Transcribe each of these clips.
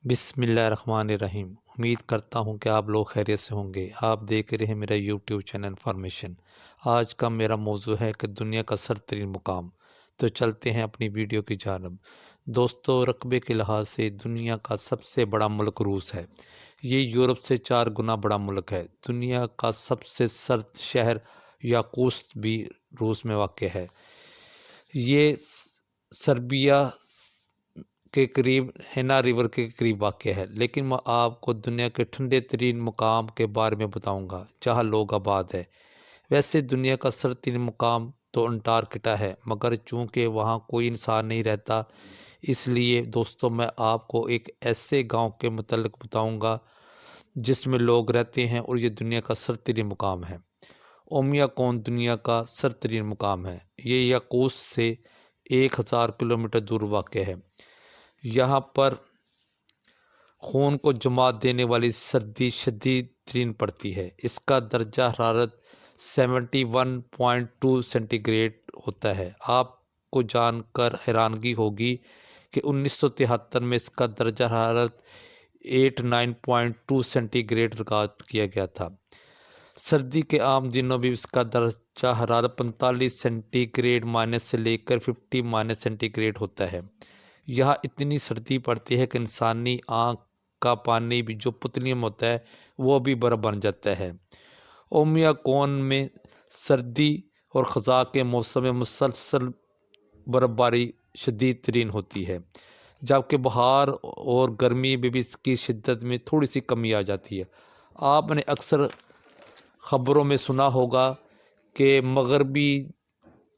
بسم اللہ الرحمن الرحیم۔ امید کرتا ہوں کہ آپ لوگ خیریت سے ہوں گے۔ آپ دیکھ رہے ہیں میرا یوٹیوب چینل انفارمیشن۔ آج کا میرا موضوع ہے کہ دنیا کا سرترین مقام۔ تو چلتے ہیں اپنی ویڈیو کی جانب۔ دوستو، رقبے کے لحاظ سے دنیا کا سب سے بڑا ملک روس ہے۔ یہ یورپ سے 4 گنا بڑا ملک ہے۔ دنیا کا سب سے سرد شہر یاقوتسک بھی روس میں واقع ہے۔ یہ سربیا کے قریب ہینا ریور کے قریب واقع ہے، لیکن میں آپ کو دنیا کے ٹھنڈے ترین مقام کے بارے میں بتاؤں گا جہاں لوگ آباد ہے۔ ویسے دنیا کا سرد ترین مقام تو انٹارکٹیکا ہے، مگر چونکہ وہاں کوئی انسان نہیں رہتا، اس لیے دوستوں میں آپ کو ایک ایسے گاؤں کے متعلق بتاؤں گا جس میں لوگ رہتے ہیں اور یہ دنیا کا سرد ترین مقام ہے۔ اومیاکون دنیا کا سرد ترین مقام ہے۔ یہ یاقوتسک سے 1000 کلومیٹر دور واقع ہے۔ یہاں پر خون کو جماعت دینے والی سردی شدید ترین پڑتی ہے۔ اس کا درجہ حرارت 71.2 سینٹی گریڈ ہوتا ہے۔ آپ کو جان کر حیرانگی ہوگی کہ 1973 میں اس کا درجہ حرارت 89.2 سینٹی گریڈ ریکارڈ کیا گیا تھا۔ سردی کے عام دنوں بھی اس کا درجہ حرارت 45 سینٹی گریڈ مائنس سے لے کر 50 مائنس سینٹی گریڈ ہوتا ہے۔ یہاں اتنی سردی پڑتی ہے کہ انسانی آنکھ کا پانی بھی جو پتلیوں میں ہوتا ہے وہ بھی برف بن جاتا ہے۔ اومیاکون میں سردی اور خزاں کے موسم میں مسلسل برف باری شدید ترین ہوتی ہے، جبکہ بہار اور گرمی میں بھی اس کی شدت میں تھوڑی سی کمی آ جاتی ہے۔ آپ نے اکثر خبروں میں سنا ہوگا کہ مغربی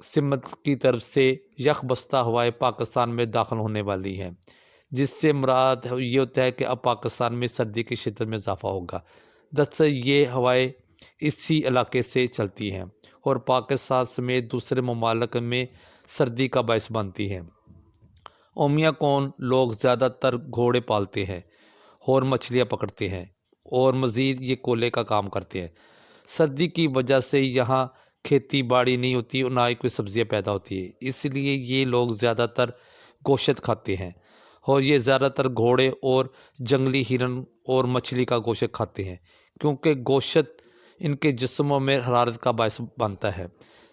سمت کی طرف سے یخ بستہ ہوائیں پاکستان میں داخل ہونے والی ہیں، جس سے مراد یہ ہوتا ہے کہ اب پاکستان میں سردی کی شدت میں اضافہ ہوگا۔ دراصل یہ ہوائیں اسی علاقے سے چلتی ہیں اور پاکستان سمیت دوسرے ممالک میں سردی کا باعث بنتی ہیں۔ اومیاکون لوگ زیادہ تر گھوڑے پالتے ہیں اور مچھلیاں پکڑتے ہیں اور مزید یہ کولے کا کام کرتے ہیں۔ سردی کی وجہ سے یہاں کھیتی باڑی نہیں ہوتی اور نہ ہی کوئی سبزیاں پیدا ہوتی ہے، اس لیے یہ لوگ زیادہ تر گوشت کھاتے ہیں اور یہ زیادہ تر گھوڑے اور جنگلی ہرن اور مچھلی کا گوشت کھاتے ہیں، کیونکہ گوشت ان کے جسموں میں حرارت کا باعث بنتا ہے۔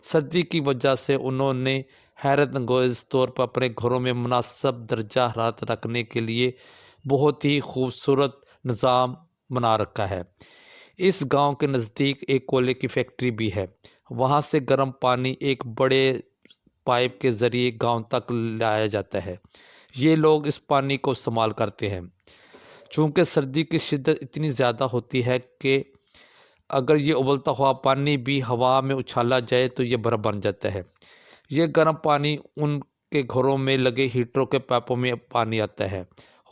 سردی کی وجہ سے انہوں نے حیرت انگیز طور پر اپنے گھروں میں مناسب درجہ حرارت رکھنے کے لیے بہت ہی خوبصورت نظام بنا رکھا ہے۔ اس گاؤں کے نزدیک ایک کولے کی فیکٹری بھی ہے۔ وہاں سے گرم پانی ایک بڑے پائپ کے ذریعے گاؤں تک لایا جاتا ہے۔ یہ لوگ اس پانی کو استعمال کرتے ہیں۔ چونکہ سردی کی شدت اتنی زیادہ ہوتی ہے کہ اگر یہ ابلتا ہوا پانی بھی ہوا میں اچھالا جائے تو یہ برف بن جاتا ہے۔ یہ گرم پانی ان کے گھروں میں لگے ہیٹروں کے پائپوں میں پانی آتا ہے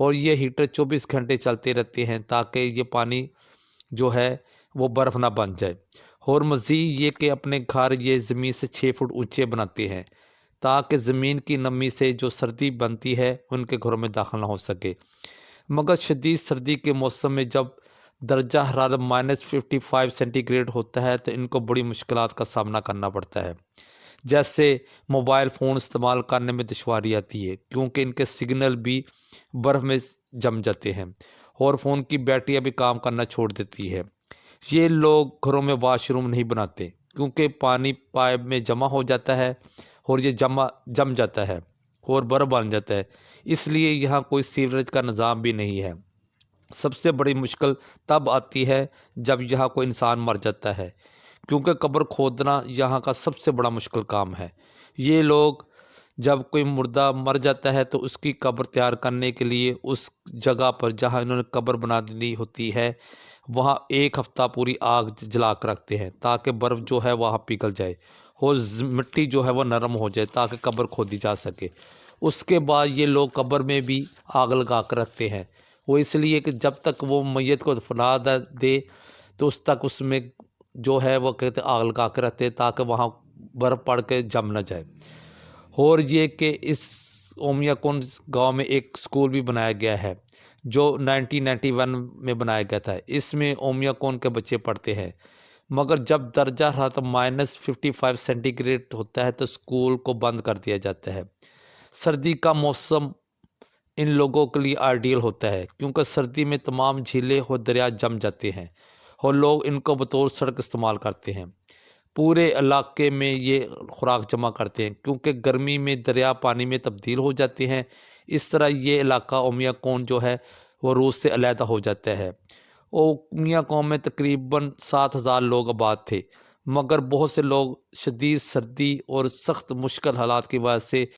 اور یہ ہیٹر 24 گھنٹے چلتے رہتے ہیں تاکہ یہ پانی جو ہے وہ برف نہ بن جائے، اور مزید یہ کہ اپنے گھر یہ زمین سے 6 فٹ اونچے بناتے ہیں تاکہ زمین کی نمی سے جو سردی بنتی ہے ان کے گھروں میں داخل نہ ہو سکے۔ مگر شدید سردی کے موسم میں جب درجہ حرارت -55 سینٹی گریڈ ہوتا ہے تو ان کو بڑی مشکلات کا سامنا کرنا پڑتا ہے، جیسے موبائل فون استعمال کرنے میں دشواری آتی ہے کیونکہ ان کے سگنل بھی برف میں جم جاتے ہیں اور فون کی بیٹریاں بھی کام کرنا چھوڑ دیتی ہے۔ یہ لوگ گھروں میں واش روم نہیں بناتے کیونکہ پانی پائپ میں جمع ہو جاتا ہے اور یہ جم جاتا ہے اور برف بن جاتا ہے، اس لیے یہاں کوئی سیوریج کا نظام بھی نہیں ہے۔ سب سے بڑی مشکل تب آتی ہے جب یہاں کوئی انسان مر جاتا ہے، کیونکہ قبر کھودنا یہاں کا سب سے بڑا مشکل کام ہے۔ یہ لوگ جب کوئی مردہ مر جاتا ہے تو اس کی قبر تیار کرنے کے لیے اس جگہ پر جہاں انہوں نے قبر بنا دی ہوتی ہے وہاں 1 ہفتہ پوری آگ جلا کر رکھتے ہیں تاکہ برف جو ہے وہاں پگھل جائے اور مٹی جو ہے وہ نرم ہو جائے تاکہ قبر کھودی جا سکے۔ اس کے بعد یہ لوگ قبر میں بھی آگ لگا کر رکھتے ہیں، وہ اس لیے کہ جب تک وہ میت کو دفنا دے تو اس تک اس میں جو ہے وہ کہتے آگ لگا کے رکھتے ہیں تاکہ وہاں برف پڑ کے جم نہ جائے۔ اور یہ کہ اس اومیاکون گاؤں میں ایک اسکول بھی بنایا گیا ہے جو 1991 میں بنایا گیا تھا۔ اس میں اومیاکون کے بچے پڑھتے ہیں، مگر جب درجہ حرارت -55 سینٹی گریڈ ہوتا ہے تو اسکول کو بند کر دیا جاتا ہے۔ سردی کا موسم ان لوگوں کے لیے آئیڈیل ہوتا ہے، کیونکہ سردی میں تمام جھیلیں اور دریا جم جاتے ہیں اور لوگ ان کو بطور سڑک استعمال کرتے ہیں۔ پورے علاقے میں یہ خوراک جمع کرتے ہیں، کیونکہ گرمی میں دریا پانی میں تبدیل ہو جاتے ہیں۔ اس طرح یہ علاقہ اومیہ کون جو ہے وہ روس سے علیحدہ ہو جاتا ہے۔ اومیہ قوم میں تقریباً 7,000 لوگ آباد تھے، مگر بہت سے لوگ شدید سردی اور سخت مشکل حالات کی وجہ سے